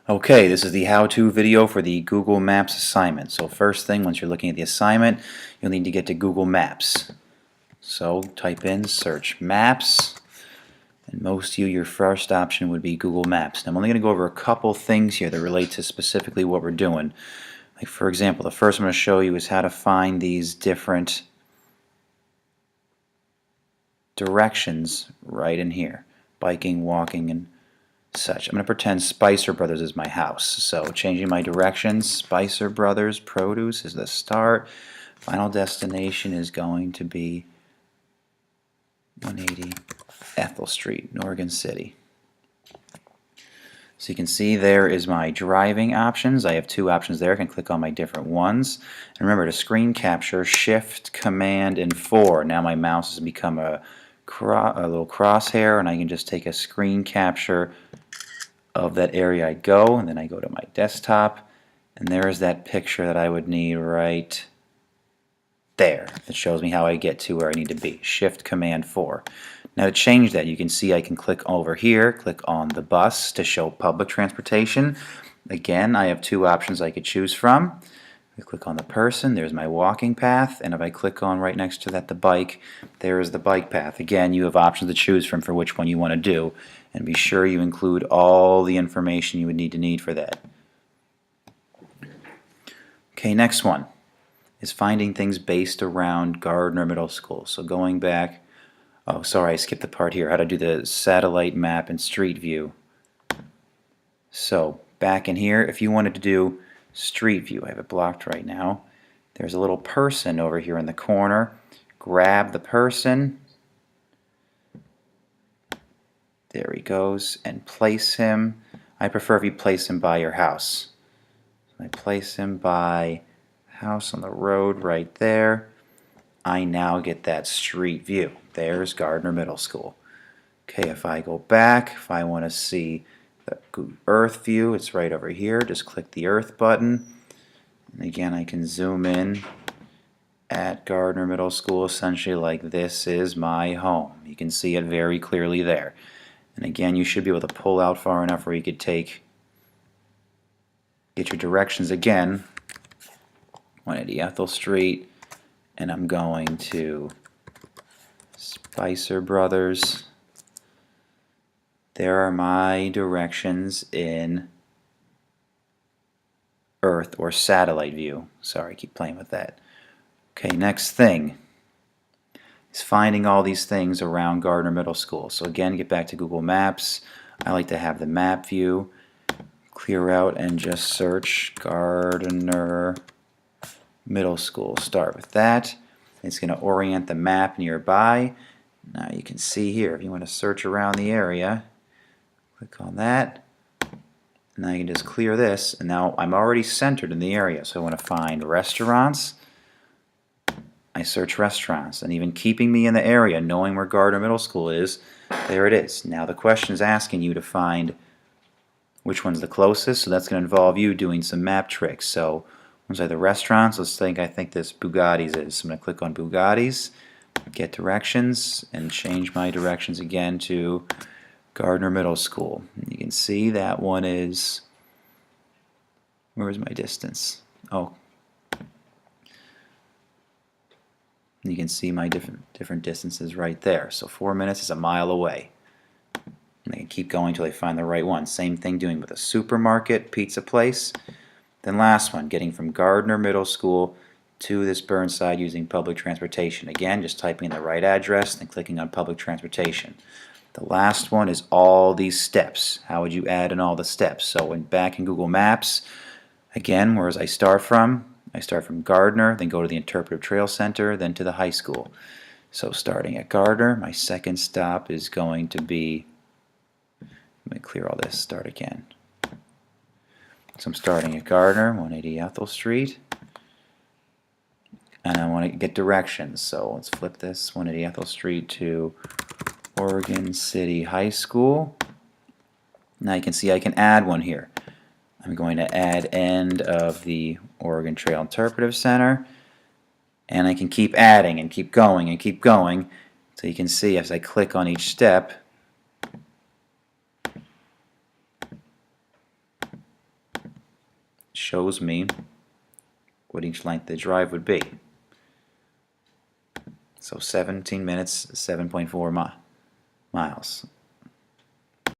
Okay, this is the how-to video for the Google Maps assignment. So first thing, once you're looking at the assignment, you'll need to get to Google Maps. So type in, search Maps, and most of you, your first option would be Google Maps. Now I'm only going to go over a couple things here that relate to specifically what we're doing. Like for example, the first I'm going to show you is how to find these different directions right in here. Biking, walking, and such. I'm going to pretend Spicer Brothers is my house. So changing my directions, Spicer Brothers Produce is the start. Final destination is going to be 180 Ethel Street, Oregon City. So you can see there is my driving options. I have two options there. I can click on my different ones. And remember to screen capture, Shift, Command, and 4. Now my mouse has become a little crosshair, and I can just take a screen capture of that area I go, and then I go to my desktop, and there is that picture that I would need right there. It shows me how I get to where I need to be. Shift Command 4. Now to change that, you can see I can click over here, click on the bus to show public transportation. Again, I have two options I could choose from. I click on the person, there's my walking path, and if I click on right next to that the bike, there is the bike path. Again, you have options to choose from for which one you want to do, and be sure you include all the information you would need for that. Okay, next one is finding things based around Gardner Middle School. So going back, oh sorry, I skipped the part here, how to do the satellite map and street view. So back in here, if you wanted to do Street View, I have it blocked right now. There's a little person over here in the corner. Grab the person. There he goes, and place him. I prefer if you place him by your house. So I place him by house on the road right there. I now get that street view. There's Gardner Middle School. Okay, if I go back, if I want to see the Earth view, it's right over here. Just click the Earth button. And again, I can zoom in at Gardner Middle School, essentially like this is my home. You can see it very clearly there. And again, you should be able to pull out far enough where you could get your directions again. 180 Ethel Street, and I'm going to Spicer Brothers. There are my directions in Earth or satellite view. Sorry, I keep playing with that. Okay, next thing is finding all these things around Gardner Middle School. So again, get back to Google Maps. I like to have the map view. Clear out and just search Gardner Middle School. Start with that. It's going to orient the map nearby. Now you can see here, if you want to search around the area, click on that. Now you can just clear this, and now I'm already centered in the area. So I want to find restaurants. I search restaurants, and even keeping me in the area, knowing where Gardner Middle School is, there it is. Now the question is asking you to find which one's the closest, so that's going to involve you doing some map tricks. So once I have the restaurants, I think this Bugatti's is. So I'm going to click on Bugatti's, get directions, and change my directions again to Gardner Middle School. You can see that one is, where's my distance? Oh, you can see my different distances right there. So 4 minutes is a mile away. And I can keep going until I find the right one. Same thing doing with a supermarket, pizza place. Then last one, getting from Gardner Middle School to this Burnside using public transportation. Again, just typing in the right address, then clicking on public transportation. The last one is all these steps. How would you add in all the steps? So back in Google Maps, again, where I start from Gardner, then go to the Interpretive Trail Center, then to the high school. So starting at Gardner, my second stop is going to be, let me clear all this, start again. So I'm starting at Gardner, 180 Ethel Street, and I want to get directions. So let's flip this, 180 Ethel Street to Oregon City High School. Now you can see I can add one here. I'm going to add end of the Oregon Trail Interpretive Center, and I can keep adding and keep going and keep going. So you can see as I click on each step, shows me what each length of the drive would be. So 17 minutes, 7.4 miles.